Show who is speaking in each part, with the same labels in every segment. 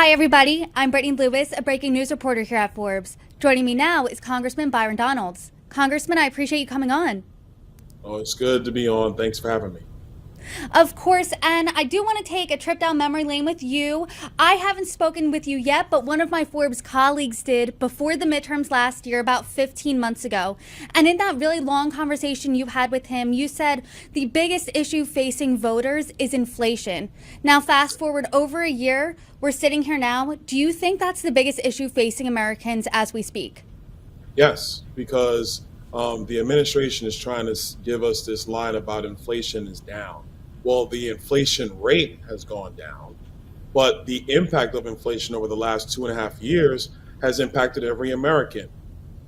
Speaker 1: Hi, everybody. I'm Brittany Lewis, a breaking news reporter here at Forbes. Joining me now is Congressman Byron Donalds. Congressman, I appreciate you coming on.
Speaker 2: Oh, it's good to be on. Thanks for having me.
Speaker 1: Of course, and I do want to take a trip down memory lane with you. I haven't spoken with you yet, but one of my Forbes colleagues did before the midterms last year, about 15 months ago. And in that really long conversation you had with him, you said the biggest issue facing voters is inflation. Now, fast forward over a year, we're sitting here now. Do you think that's the biggest issue facing Americans as we speak?
Speaker 2: Yes, because the administration is trying to give us this line about inflation is down. Well, the inflation rate has gone down, but the impact of inflation over the last 2.5 years has impacted every American.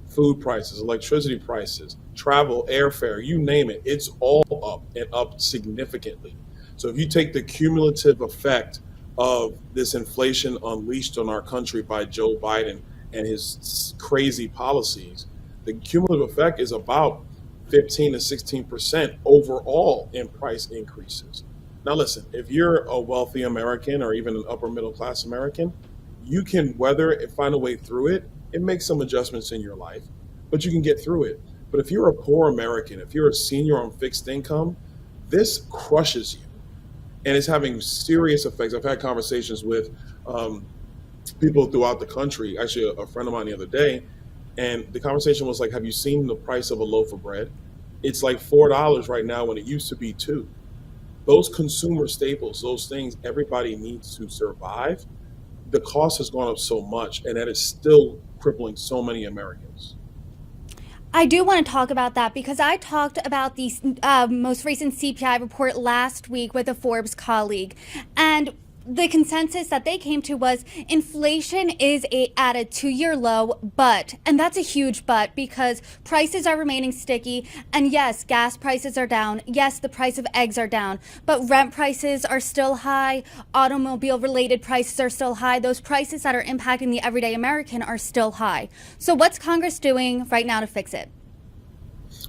Speaker 2: Food prices, electricity prices, travel, airfare, you name it, it's all up and up significantly. So if you take the cumulative effect of this inflation unleashed on our country by Joe Biden and his crazy policies, the cumulative effect is about 15 to 16% overall in price increases. Now, listen, if you're a wealthy American or even an upper middle class American, you can weather it, find a way through it, and make some adjustments in your life, but you can get through it. But if you're a poor American, if you're a senior on fixed income, this crushes you and it's having serious effects. I've had conversations with people throughout the country, actually, a friend of mine the other day, and the conversation was like, have you seen the price of a loaf of bread? It's like $4 right now when it used to be 2. Those consumer staples, those things everybody needs to survive, the cost has gone up so much, and that is still crippling so many Americans.
Speaker 1: I do want to talk about that because I talked about the most recent CPI report last week with a Forbes colleague. And the consensus that they came to was inflation is at a 2-year low, and that's a huge but because prices are remaining sticky. And yes, gas prices are down. Yes, the price of eggs are down, but rent prices are still high. Automobile related prices are still high. Those prices that are impacting the everyday American are still high. So what's Congress doing right now to fix it?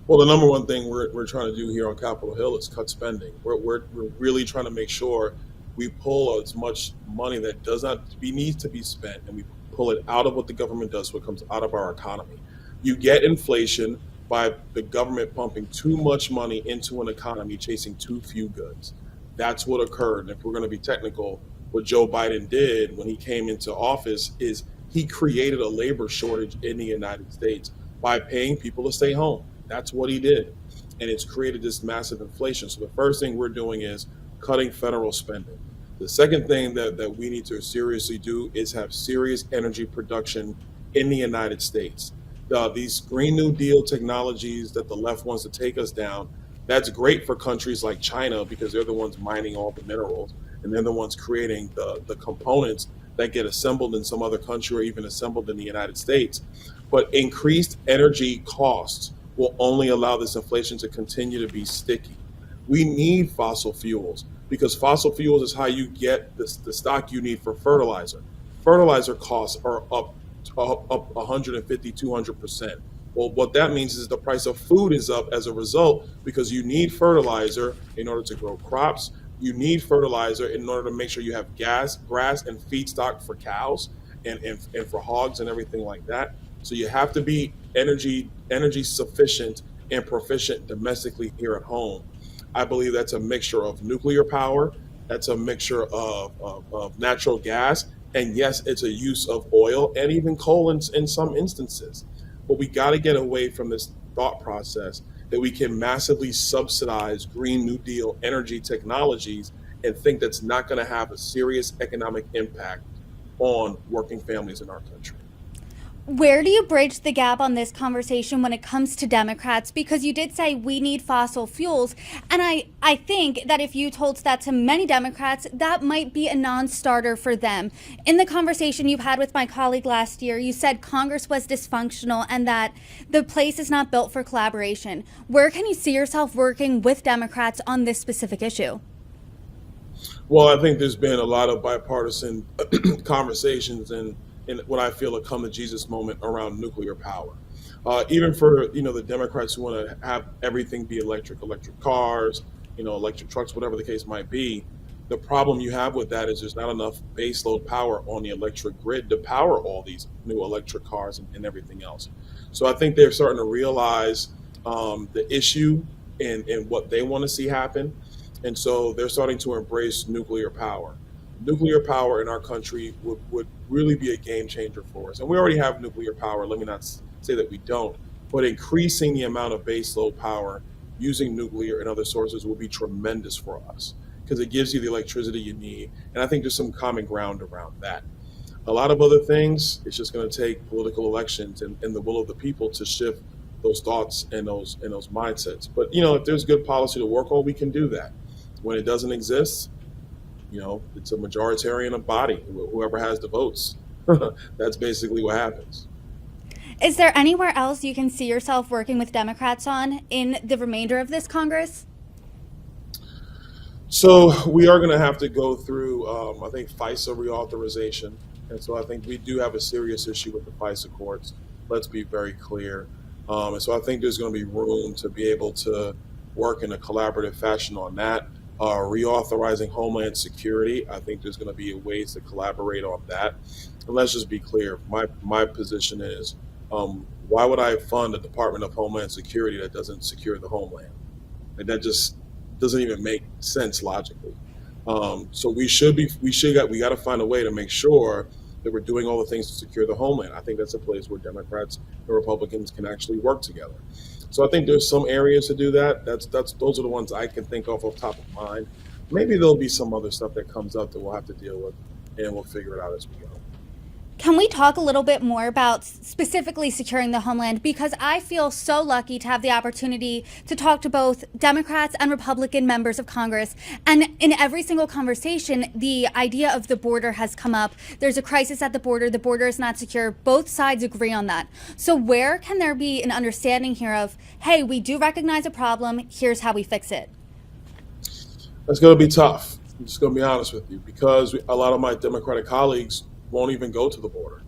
Speaker 2: Well, the number one thing we're trying to do here on Capitol Hill is cut spending. We're really trying to make sure we pull as much money that does not be needs to be spent, and we pull it out of what the government does, what comes out of our economy. You get inflation by the government pumping too much money into an economy, chasing too few goods. That's what occurred. And if we're going to be technical, what Joe Biden did when he came into office is he created a labor shortage in the United States by paying people to stay home. That's what he did. And it's created this massive inflation. So the first thing we're doing is cutting federal spending. The second thing that we need to seriously do is have serious energy production in the United States. These Green New Deal technologies that the left wants to take us down, that's great for countries like China because they're the ones mining all the minerals and they're the ones creating the components that get assembled in some other country or even assembled in the United States. But increased energy costs will only allow this inflation to continue to be sticky. We need fossil fuels because fossil fuels is how you get the stock you need for fertilizer. Fertilizer costs are up 150, 200%. Well, what that means is the price of food is up as a result because you need fertilizer in order to grow crops. You need fertilizer in order to make sure you have grass, and feedstock for cows and for hogs and everything like that. So you have to be energy sufficient and proficient domestically here at home. I believe that's a mixture of nuclear power, that's a mixture of natural gas, and yes, it's a use of oil and even coal in some instances. But we got to get away from this thought process that we can massively subsidize Green New Deal energy technologies and think that's not going to have a serious economic impact on working families in our country.
Speaker 1: Where do you bridge the gap on this conversation when it comes to Democrats? Because you did say we need fossil fuels. And I think that if you told that to many Democrats, that might be a non-starter for them. In the conversation you had with my colleague last year, you said Congress was dysfunctional and that the place is not built for collaboration. Where can you see yourself working with Democrats on this specific issue?
Speaker 2: Well, I think there's been a lot of bipartisan conversations and in what I feel a come to Jesus moment around nuclear power. Even for the Democrats who want to have everything be electric cars, electric trucks, whatever the case might be. The problem you have with that is there's not enough baseload power on the electric grid to power all these new electric cars and everything else. So I think they're starting to realize the issue and what they want to see happen. And so they're starting to embrace nuclear power. Nuclear power in our country would really be a game changer for us. And we already have nuclear power. Let me not say that we don't, but increasing the amount of baseload power using nuclear and other sources will be tremendous for us because it gives you the electricity you need. And I think there's some common ground around that. A lot of other things, it's just going to take political elections and the will of the people to shift those thoughts and those mindsets. But if there's good policy to work on, we can do that. When it doesn't exist, it's a majoritarian body. Whoever has the votes, that's basically what happens.
Speaker 1: Is there anywhere else you can see yourself working with Democrats on in the remainder of this Congress?
Speaker 2: So we are going to have to go through, I think, FISA reauthorization. And so I think we do have a serious issue with the FISA courts. Let's be very clear. And so I think there's going to be room to be able to work in a collaborative fashion on that. Reauthorizing Homeland Security, I think there's going to be ways to collaborate on that. And let's just be clear. My position is, why would I fund a Department of Homeland Security that doesn't secure the homeland? And that just doesn't even make sense logically. So we got to find a way to make sure that we're doing all the things to secure the homeland. I think that's a place where Democrats and Republicans can actually work together. So I think there's some areas to do that. Those are the ones I can think of off top of mind. Maybe there'll be some other stuff that comes up that we'll have to deal with, and we'll figure it out as we go.
Speaker 1: Can we talk a little bit more about specifically securing the homeland? Because I feel so lucky to have the opportunity to talk to both Democrats and Republican members of Congress. And in every single conversation, the idea of the border has come up. There's a crisis at the border is not secure. Both sides agree on that. So where can there be an understanding here of, hey, we do recognize a problem, here's how we fix it?
Speaker 2: That's going to be tough. I'm just going to be honest with you, because a lot of my Democratic colleagues won't even go to the border.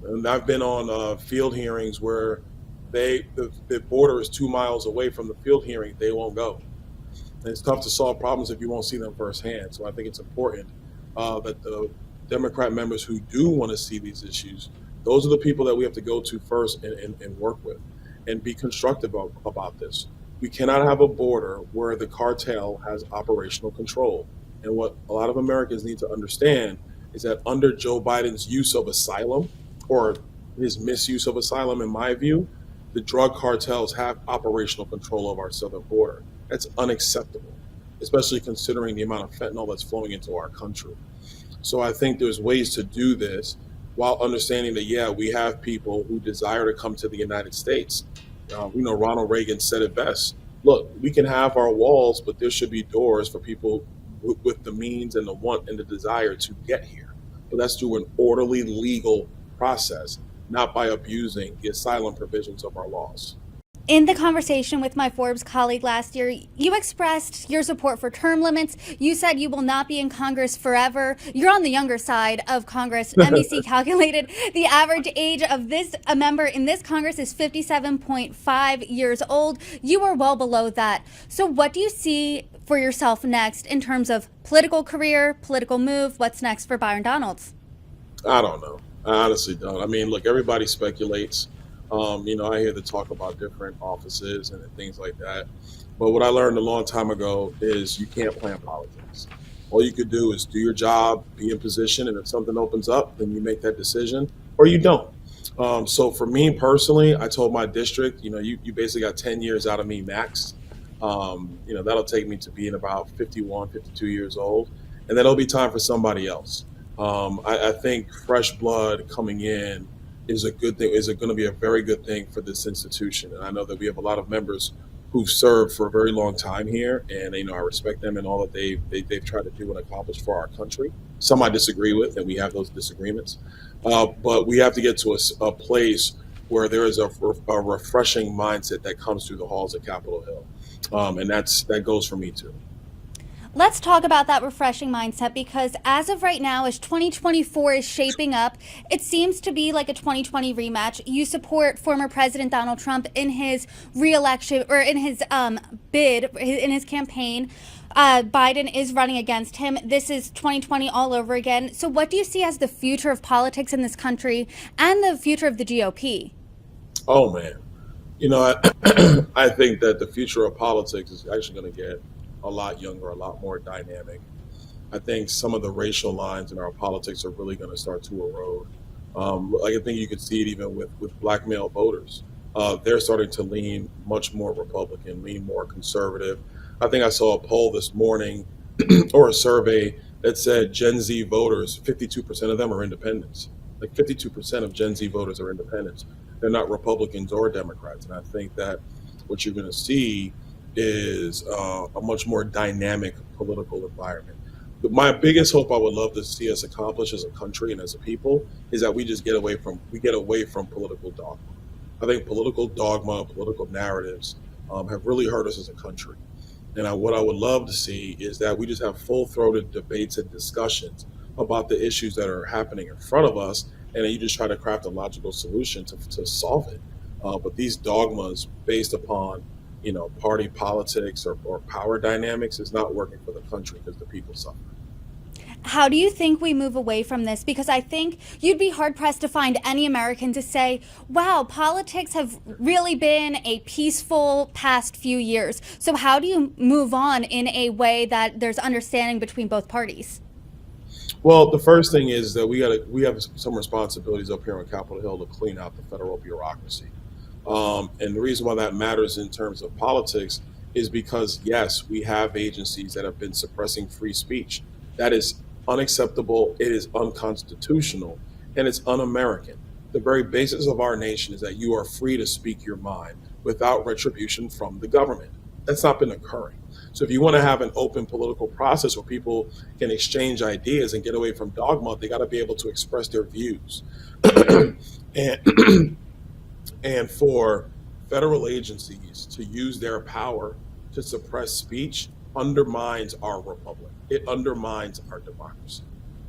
Speaker 2: And I've been on field hearings where the border is 2 miles away from the field hearing. They won't go. And it's tough to solve problems if you won't see them firsthand. So I think it's important that the Democrat members who do want to see these issues, those are the people that we have to go to first and work with and be constructive about this. We cannot have a border where the cartel has operational control. And what a lot of Americans need to understand is that under Joe Biden's use of asylum, or his misuse of asylum, in my view, the drug cartels have operational control of our southern border. That's unacceptable, especially considering the amount of fentanyl that's flowing into our country. So I think there's ways to do this while understanding that, yeah, we have people who desire to come to the United States. Ronald Reagan said it best. Look, we can have our walls, but there should be doors for people with the means and the want and the desire to get here. But that's through an orderly legal process, not by abusing the asylum provisions of our laws.
Speaker 1: In the conversation with my Forbes colleague last year, you expressed your support for term limits. You said you will not be in Congress forever. You're on the younger side of Congress. NBC calculated the average age of a member in this Congress is 57.5 years old. You are well below that. So what do you see for yourself next in terms of political career, political move? What's next for Byron Donalds?
Speaker 2: I don't know. I honestly don't. I mean, look, everybody speculates. I hear the talk about different offices and things like that. But what I learned a long time ago is you can't plan politics. All you could do is do your job, be in position, and if something opens up, then you make that decision, or you don't. So for me personally, I told my district, you basically got 10 years out of me max. That'll take me to being about 51, 52 years old, and then it'll be time for somebody else. I think fresh blood coming in is a good thing, is going to be a very good thing for this institution. And I know that we have a lot of members who've served for a very long time here, and I respect them and all that they've tried to do and accomplish for our country. Some I disagree with, and we have those disagreements. But we have to get to a place where there is a refreshing mindset that comes through the halls of Capitol Hill. And that goes for me too.
Speaker 1: Let's talk about that refreshing mindset, because as of right now, as 2024 is shaping up, it seems to be like a 2020 rematch. You support former President Donald Trump in his re-election, or in his bid, in his campaign. Biden is running against him. This is 2020 all over again. So what do you see as the future of politics in this country and the future of the GOP?
Speaker 2: Oh man, I think that the future of politics is actually going to get a lot younger, a lot more dynamic. I think some of the racial lines in our politics are really going to start to erode. Like I think you could see it even with black male voters. They're starting to lean much more Republican, lean more conservative. I think I saw a poll this morning or a survey that said Gen Z voters, 52% of them are independents. Like 52% of Gen Z voters are independents. They're not Republicans or Democrats. And I think that what you're going to see is a much more dynamic political environment. My biggest hope I would love to see us accomplish as a country and as a people is that we just get away from political dogma. I think political dogma, political narratives have really hurt us as a country. And what I would love to see is that we just have full-throated debates and discussions about the issues that are happening in front of us, and then you just try to craft a logical solution to solve it. But these dogmas based upon, party politics or power dynamics is not working for the country because the people suffer.
Speaker 1: How do you think we move away from this? Because I think you'd be hard pressed to find any American to say, wow, politics have really been a peaceful past few years. So how do you move on in a way that there's understanding between both parties?
Speaker 2: Well, the first thing is that we have some responsibilities up here on Capitol Hill to clean out the federal bureaucracy. And the reason why that matters in terms of politics is because, yes, we have agencies that have been suppressing free speech. That is unacceptable, it is unconstitutional, and it's un-American. The very basis of our nation is that you are free to speak your mind without retribution from the government. That's not been occurring. So if you want to have an open political process where people can exchange ideas and get away from dogma, they got to be able to express their views. and and for federal agencies to use their power to suppress speech undermines our republic. It undermines our democracy.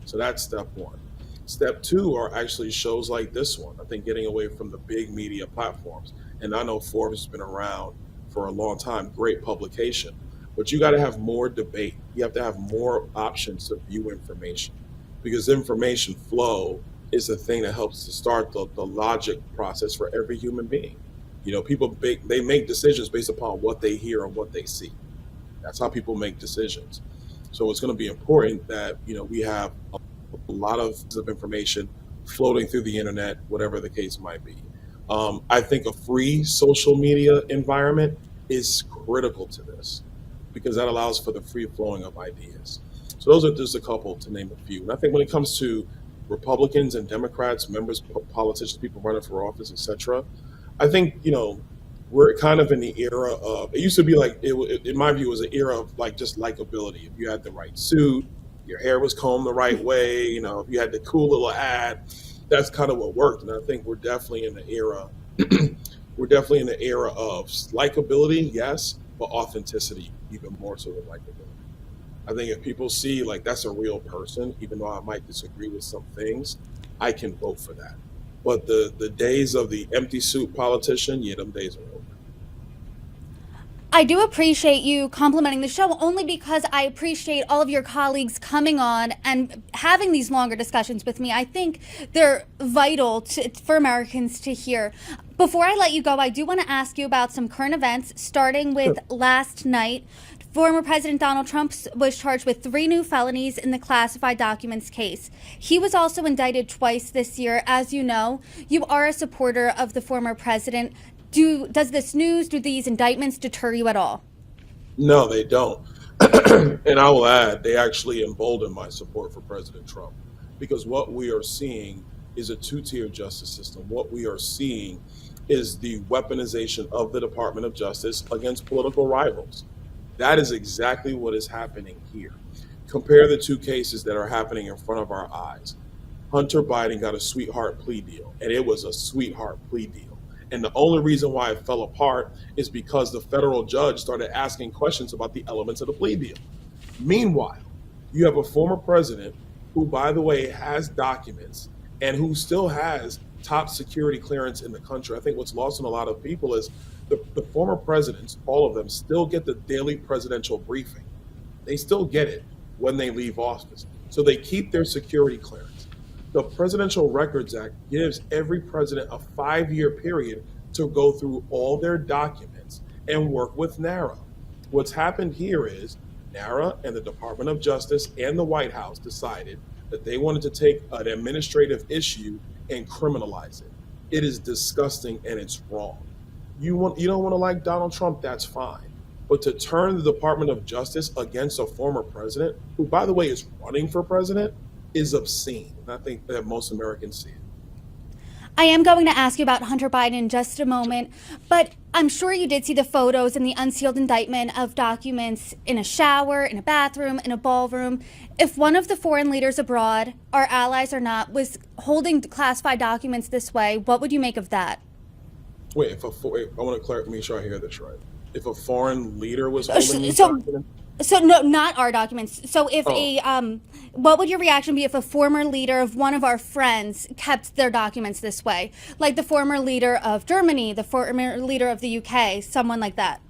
Speaker 2: So that's step one. Step two are actually shows like this one. I think getting away from the big media platforms. And I know Forbes has been around for a long time, great publication. But you got to have more debate. You have to have more options to view information because information flow is the thing that helps to start the logic process for every human being. People they make decisions based upon what they hear and what they see. That's how people make decisions. So it's going to be important that we have a lot of information floating through the internet, whatever the case might be. I think a free social media environment is critical to this because that allows for the free flowing of ideas. So those are just a couple to name a few. And I think when it comes to Republicans and Democrats, members, politicians, people running for office, etc., I think we're kind of in the era of, it used to be like, in my view, it was an era of like just likability. If you had the right suit, your hair was combed the right way, if you had the cool little ad, that's kind of what worked. And I think we're definitely in the era, of likability, yes, but authenticity even more so than likability. I think if people see like that's a real person, even though I might disagree with some things, I can vote for that. But the days of the empty suit politician, yeah, them days are over.
Speaker 1: I do appreciate you complimenting the show only because I appreciate all of your colleagues coming on and having these longer discussions with me. I think they're vital for Americans to hear. Before I let you go, I do want to ask you about some current events, starting with last night. Former President Donald Trump was charged with 3 new felonies in the classified documents case. He was also indicted twice this year. As you know, you are a supporter of the former president. Does this news, do these indictments deter you at all?
Speaker 2: No, they don't. And I will add, they actually embolden my support for President Trump because what we are seeing is a two-tier justice system. What we are seeing is the weaponization of the Department of Justice against political rivals. That is exactly what is happening here. Compare the two cases that are happening in front of our eyes. Hunter Biden got a sweetheart plea deal, and it was a sweetheart plea deal. And the only reason why it fell apart is because the federal judge started asking questions about the elements of the plea deal. Meanwhile, you have a former president who, by the way, has documents and who still has top security clearance in the country. I think what's lost on a lot of people is the former presidents, all of them, still get the daily presidential briefing. They still get it when they leave office. So they keep their security clearance. The Presidential Records Act gives every president a 5-year period to go through all their documents and work with NARA. What's happened here is NARA and the Department of Justice and the White House decided that they wanted to take an administrative issue and criminalize it. It is disgusting and it's wrong. You don't want to like Donald Trump, that's fine. But to turn the Department of Justice against a former president, who, by the way, is running for president, is obscene. And I think that most Americans see it.
Speaker 1: I am going to ask you about Hunter Biden in just a moment, but I'm sure you did see the photos and the unsealed indictment of documents in a shower, in a bathroom, in a ballroom. If one of the foreign leaders abroad, our allies or not, was holding classified documents this way, what would you make of that?
Speaker 2: Wait, I want to make sure I hear this right. If a foreign leader was holding these
Speaker 1: So,
Speaker 2: documents?
Speaker 1: so no, not our documents. So if
Speaker 2: Oh,
Speaker 1: what would your reaction be if a former leader of one of our friends kept their documents this way? Like the former leader of Germany, the former leader of the UK, someone like that.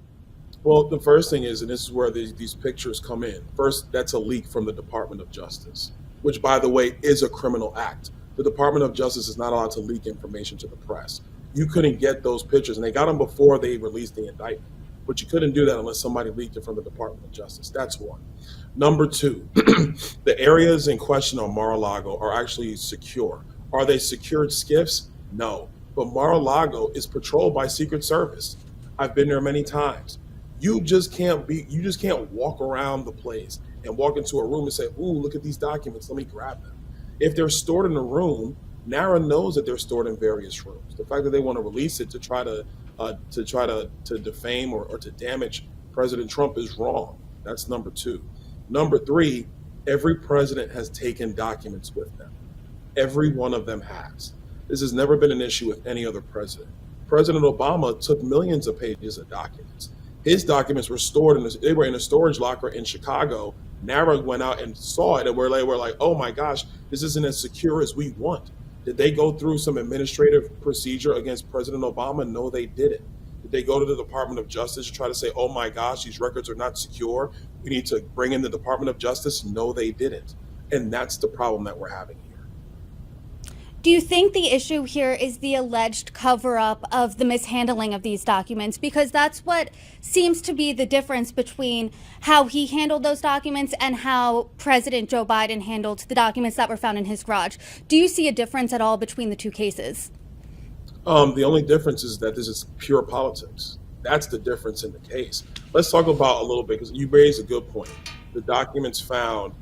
Speaker 2: well, the first thing is, and this is where these pictures come in. First, that's a leak from the Department of Justice, which, by the way, is a criminal act. The Department of Justice is not allowed to leak information to the press. You couldn't get those pictures, and they got them before they released the indictment. But you couldn't do that unless somebody leaked it from the Department of Justice. That's one. Number two, the areas in question on Mar-a-Lago are actually secure. Are they secured skiffs? No. But Mar-a-Lago is patrolled by Secret Service. I've been there many times. You just can't walk around the place and walk into a room and say, "Ooh, look at these documents. Let me grab them." If they're stored in a room, NARA knows that they're stored in various rooms. The fact that they want to release it to try to defame or to damage President Trump is wrong. That's number two. Number three, every president has taken documents with them. Every one of them has. This has never been an issue with any other president. President Obama took millions of pages of documents. His documents were stored they were in a storage locker in Chicago. NARA went out and saw it, and they were like, "Oh my gosh, this isn't as secure as we want." Did they go through some administrative procedure against President Obama? No, they didn't. Did they go to the Department of Justice to try to say, "Oh my gosh, these records are not secure. We need to bring in the Department of Justice"? No, they didn't. And that's the problem that we're having here.
Speaker 1: Do you think the issue here is the alleged cover-up of the mishandling of these documents? Because that's what seems to be the difference between how he handled those documents and how President Joe Biden handled the documents that were found in his garage. Do you see a difference at all between the two cases?
Speaker 2: The only difference is that this is pure politics. That's the difference in the case. Let's talk about a little bit, because you raised a good point. The documents found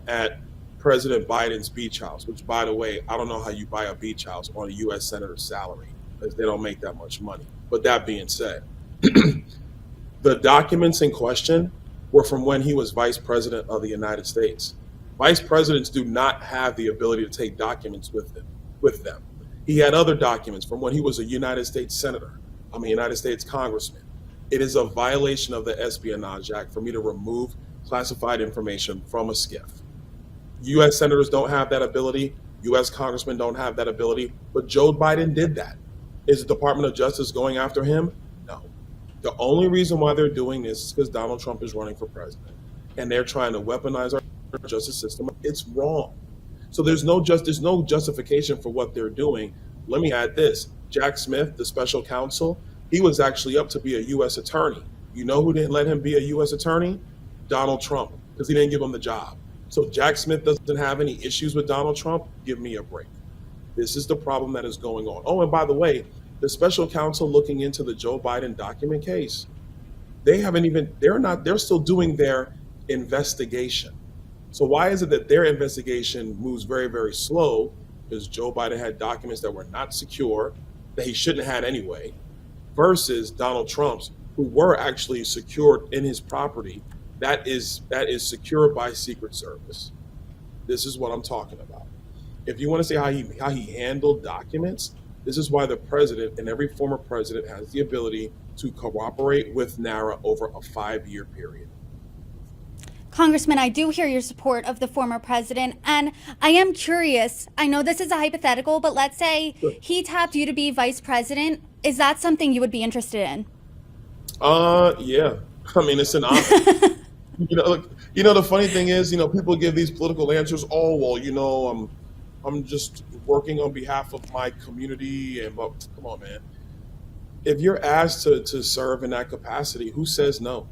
Speaker 2: at President Biden's beach house, which, by the way, I don't know how you buy a beach house on a U.S. Senator's salary, because they don't make that much money. But that being said, the documents in question were from when he was vice president of the United States. Vice presidents do not have the ability to take documents with them. He had other documents from when he was a United States United States congressman. It is a violation of the Espionage Act for me to remove classified information from a skiff. U.S. senators don't have that ability. U.S. congressmen don't have that ability. But Joe Biden did that. Is the Department of Justice going after him? No. The only reason why they're doing this is because Donald Trump is running for president, and they're trying to weaponize our justice system. It's wrong. So there's no justification for what they're doing. Let me add this. Jack Smith, the special counsel, he was actually up to be a U.S. attorney. You know who didn't let him be a U.S. attorney? Donald Trump, because he didn't give him the job. So Jack Smith doesn't have any issues with Donald Trump. Give me a break. This is the problem that is going on. Oh, and by the way, the special counsel looking into the Joe Biden document case, they're still doing their investigation. So why is it that their investigation moves very, very slow? Because Joe Biden had documents that were not secure, that he shouldn't have had anyway, versus Donald Trump's, who were actually secured in his property. That is secured by Secret Service. This is what I'm talking about. If you want to say how he handled documents, this is why the president and every former president has the ability to cooperate with NARA over a 5-year period.
Speaker 1: Congressman, I do hear your support of the former president, and I am curious. I know this is a hypothetical, but let's say he tapped you to be vice president. Is that something you would be interested in?
Speaker 2: Yeah. I mean, it's an honor. Look, the funny thing is, people give these political answers. Oh, well, I'm just working on behalf of my community, and but come on, man. If you're asked to serve in that capacity, who says no?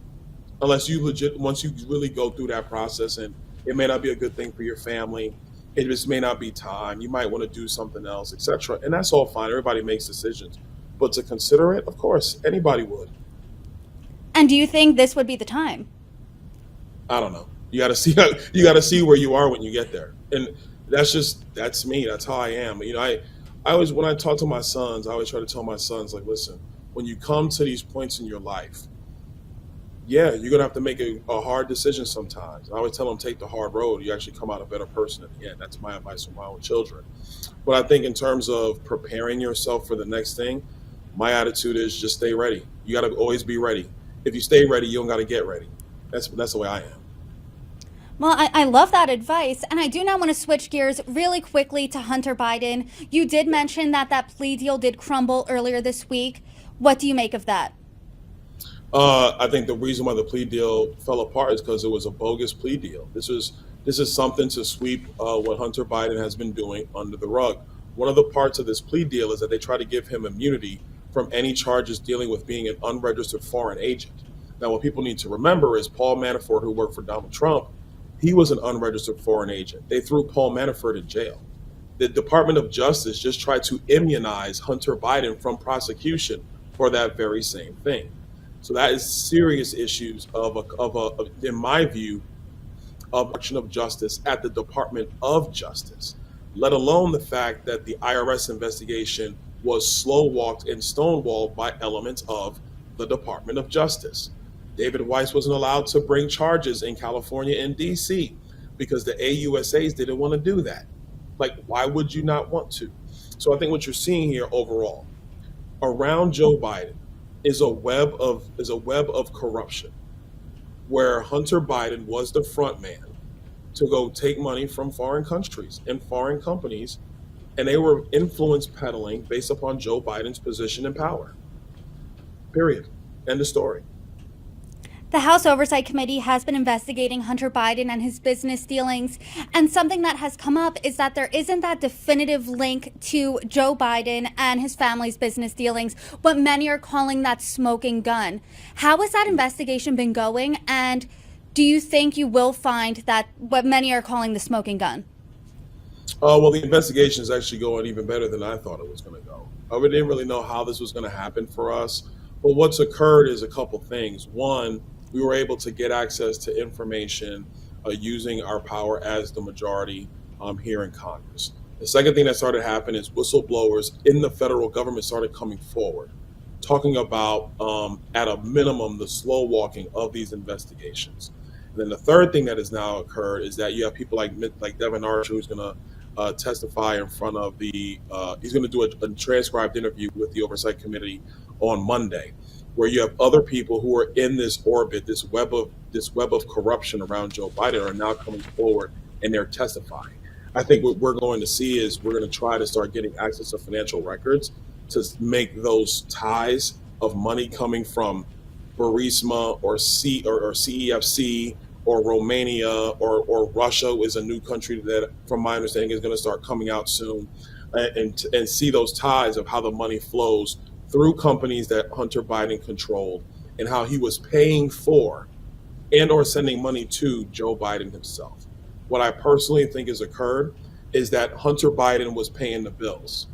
Speaker 2: Unless you legit, once you really go through that process, and it may not be a good thing for your family, it just may not be time. You might want to do something else, etc. And that's all fine. Everybody makes decisions, but to consider it, of course, anybody would.
Speaker 1: And do you think this would be the time?
Speaker 2: I don't know. You got to see. You got to see where you are when you get there, and that's me. That's how I am. I always, when I talk to my sons, I always try to tell my sons, like, listen, when you come to these points in your life, yeah, you're gonna have to make a hard decision sometimes. I always tell them, take the hard road. You actually come out a better person at the end. That's my advice for my own children. But I think in terms of preparing yourself for the next thing, my attitude is just stay ready. You got to always be ready. If you stay ready, you don't got to get ready. That's the way I am.
Speaker 1: Well, I love that advice. And I do now want to switch gears really quickly to Hunter Biden. You did mention that that plea deal did crumble earlier this week. What do you make of that?
Speaker 2: I think the reason why the plea deal fell apart is because it was a bogus plea deal. This is something to sweep what Hunter Biden has been doing under the rug. One of the parts of this plea deal is that they try to give him immunity from any charges dealing with being an unregistered foreign agent. Now, what people need to remember is Paul Manafort, who worked for Donald Trump, he was an unregistered foreign agent. They threw Paul Manafort in jail. The Department of Justice just tried to immunize Hunter Biden from prosecution for that very same thing. So that is serious issues in my view, of obstruction of justice at the Department of Justice, let alone the fact that the IRS investigation was slow walked and stonewalled by elements of the Department of Justice. David Weiss wasn't allowed to bring charges in California and DC because the AUSAs didn't want to do that. Like, why would you not want to? So I think what you're seeing here overall around Joe Biden is a web of corruption where Hunter Biden was the front man to go take money from foreign countries and foreign companies, and they were influence peddling based upon Joe Biden's position and power. Period. End of story.
Speaker 1: The House Oversight Committee has been investigating Hunter Biden and his business dealings, and something that has come up is that there isn't that definitive link to Joe Biden and his family's business dealings, what many are calling that smoking gun. How has that investigation been going, and do you think you will find that what many are calling the smoking gun?
Speaker 2: Well, the investigation is actually going even better than I thought it was going to go. We didn't really know how this was going to happen for us, but what's occurred is a couple things. One, we were able to get access to information using our power as the majority here in Congress. The second thing that started happening is whistleblowers in the federal government started coming forward, talking about, at a minimum, the slow walking of these investigations. And then the third thing that has now occurred is that you have people like Devin Archer, who's going to testify in front of he's going to do a transcribed interview with the Oversight Committee on Monday, where you have other people who are in this orbit, this web of corruption around Joe Biden are now coming forward and they're testifying. I think what we're going to see is we're going to try to start getting access to financial records to make those ties of money coming from Burisma or CEFC or Romania or Russia is a new country that, from my understanding, is going to start coming out soon, and see those ties of how the money flows through companies that Hunter Biden controlled and how he was paying for and or sending money to Joe Biden himself. What I personally think has occurred is that Hunter Biden was paying the bills.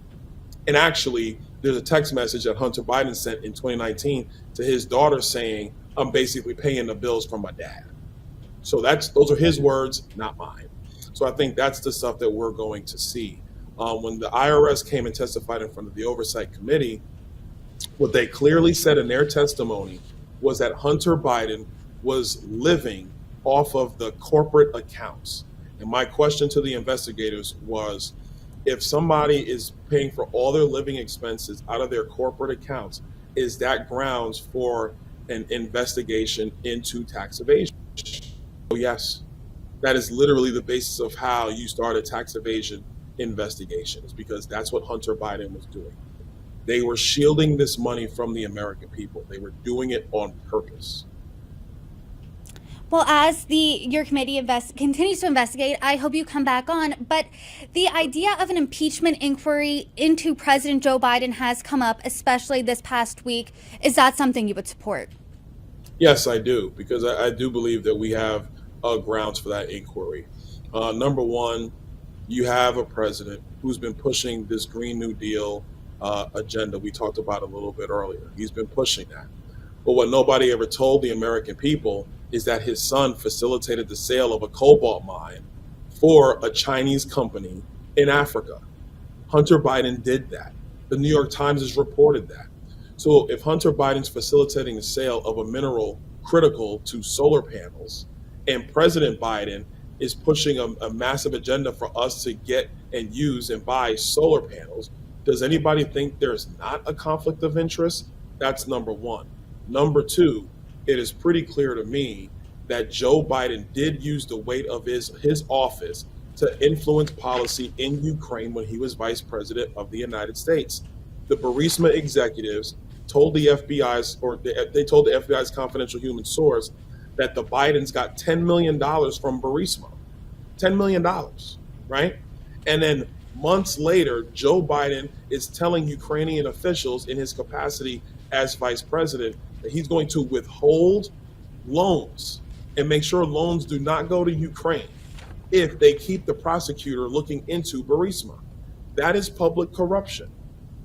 Speaker 2: And actually, there's a text message that Hunter Biden sent in 2019 to his daughter saying, I'm basically paying the bills from my dad. So those are his words, not mine. So I think that's the stuff that we're going to see. When the IRS came and testified in front of the Oversight Committee, what they clearly said in their testimony was that Hunter Biden was living off of the corporate accounts. And my question to the investigators was, if somebody is paying for all their living expenses out of their corporate accounts, is that grounds for an investigation into tax evasion? Oh, yes. That is literally the basis of how you start a tax evasion investigation, is because that's what Hunter Biden was doing. They were shielding this money from the American people. They were doing it on purpose.
Speaker 1: Well, as your committee continues to investigate, I hope you come back on. But the idea of an impeachment inquiry into President Joe Biden has come up, especially this past week. Is that something you would support?
Speaker 2: Yes, I do, because I do believe that we have grounds for that inquiry. Number one, you have a president who's been pushing this Green New Deal agenda we talked about a little bit earlier. He's been pushing that. But what nobody ever told the American people is that his son facilitated the sale of a cobalt mine for a Chinese company in Africa. Hunter Biden did that. The New York Times has reported that. So if Hunter Biden's facilitating the sale of a mineral critical to solar panels, and President Biden is pushing a massive agenda for us to get and use and buy solar panels, does anybody think there's not a conflict of interest? That's number one. Number two, it is pretty clear to me that Joe Biden did use the weight of his office to influence policy in Ukraine when he was vice president of the United States. The Burisma executives told the FBI's, or they told the FBI's confidential human source, that the Bidens got $10 million from Burisma. $10 million, right? And then months later, Joe Biden is telling Ukrainian officials in his capacity as vice president that he's going to withhold loans and make sure loans do not go to Ukraine if they keep the prosecutor looking into Burisma. That is public corruption.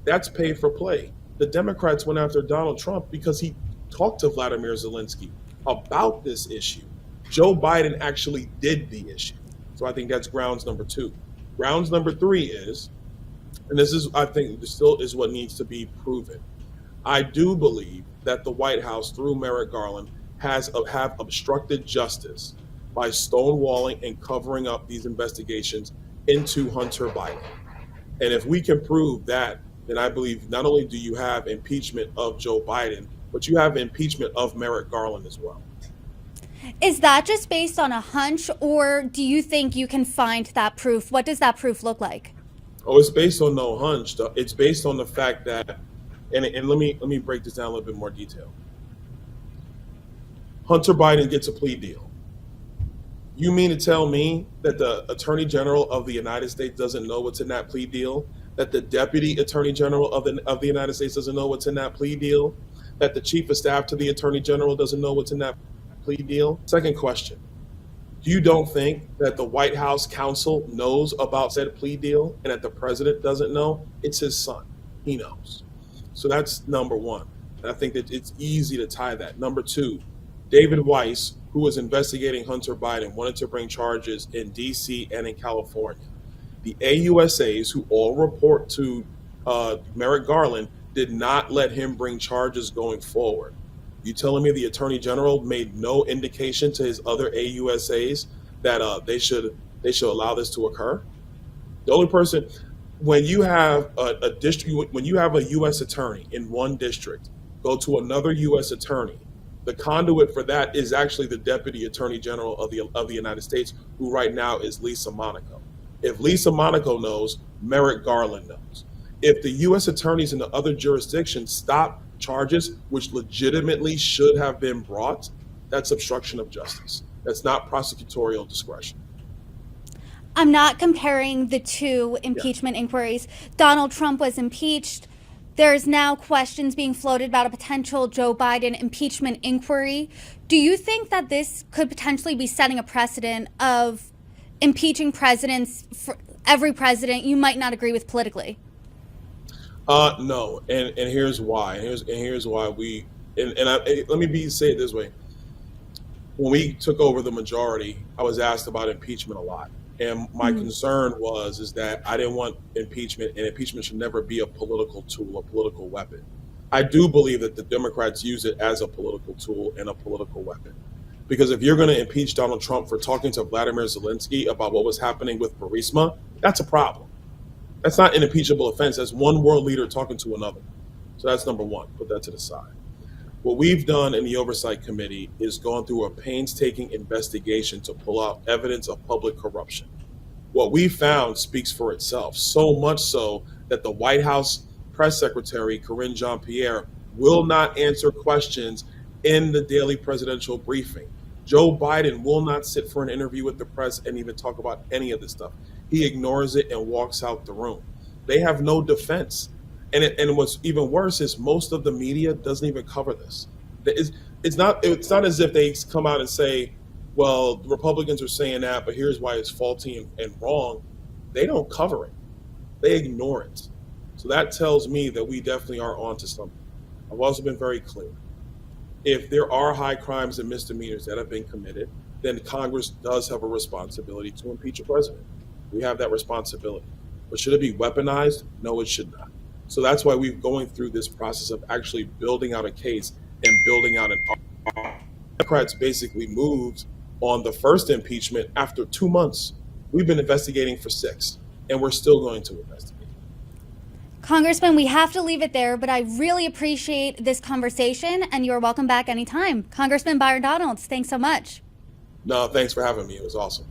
Speaker 2: That's pay for play. The Democrats went after Donald Trump because he talked to Vladimir Zelensky about this issue. Joe Biden actually did the issue. So I think that's grounds number two. Grounds number three is, and this is, I think, this still is what needs to be proven. I do believe that the White House, through Merrick Garland, have obstructed justice by stonewalling and covering up these investigations into Hunter Biden. And if we can prove that, then I believe not only do you have impeachment of Joe Biden, but you have impeachment of Merrick Garland as well.
Speaker 1: Is that just based on a hunch, or do you think you can find that proof? What does that proof look like?
Speaker 2: Oh, it's based on no hunch. It's based on the fact that, and let me break this down a little bit more detail. Hunter Biden gets a plea deal. You mean to tell me that the Attorney General of the United States doesn't know what's in that plea deal? That the Deputy Attorney General of the United States doesn't know what's in that plea deal? That the Chief of Staff to the Attorney General doesn't know what's in that plea deal? Second question. You don't think that the White House counsel knows about said plea deal and that the president doesn't know? It's his son. He knows. So that's number one. And I think that it's easy to tie that. Number two, David Weiss, who was investigating Hunter Biden, wanted to bring charges in D.C. and in California. The AUSAs, who all report to Merrick Garland, did not let him bring charges going forward. You telling me the Attorney General made no indication to his other AUSAs that they should allow this to occur? The only person, when you have a district, when you have a U.S. attorney in one district go to another U.S. attorney, the conduit for that is actually the Deputy Attorney General of the United States, who right now is Lisa Monaco. If Lisa Monaco knows, Merrick Garland knows. If the U.S. attorneys in the other jurisdictions stop charges which legitimately should have been brought, that's obstruction of justice. That's not prosecutorial discretion.
Speaker 1: I'm not comparing the two impeachment inquiries. Donald Trump was impeached. There's now questions being floated about a potential Joe Biden impeachment inquiry. Do you think that this could potentially be setting a precedent of impeaching presidents, for every president you might not agree with politically?
Speaker 2: No, and here's why. Here's why let me say it this way. When we took over the majority, I was asked about impeachment a lot. And my concern is that I didn't want impeachment, and impeachment should never be a political tool, a political weapon. I do believe that the Democrats use it as a political tool and a political weapon. Because if you're going to impeach Donald Trump for talking to Vladimir Zelensky about what was happening with Burisma, that's a problem. That's not an impeachable offense. That's one world leader talking to another. So that's number one. Put that to the side. What we've done in the Oversight Committee is gone through a painstaking investigation to pull out evidence of public corruption. What we found speaks for itself, so much so that the White House press secretary, Karine Jean-Pierre, will not answer questions in the daily presidential briefing. Joe Biden will not sit for an interview with the press and even talk about any of this stuff. He ignores it and walks out the room. They have no defense. And what's even worse is most of the media doesn't even cover this. It's not as if they come out and say, well, the Republicans are saying that, but here's why it's faulty and wrong. They don't cover it. They ignore it. So that tells me that we definitely are onto something. I've also been very clear. If there are high crimes and misdemeanors that have been committed, then Congress does have a responsibility to impeach a president. We have that responsibility. But should it be weaponized? No, it should not. So that's why we're going through this process of actually building out a case and building out an army. Democrats basically moved on the first impeachment after 2 months. We've been investigating for 6, and we're still going to investigate.
Speaker 1: Congressman, we have to leave it there, but I really appreciate this conversation, and you're welcome back anytime. Congressman Byron Donalds, thanks so much.
Speaker 2: No, thanks for having me. It was awesome.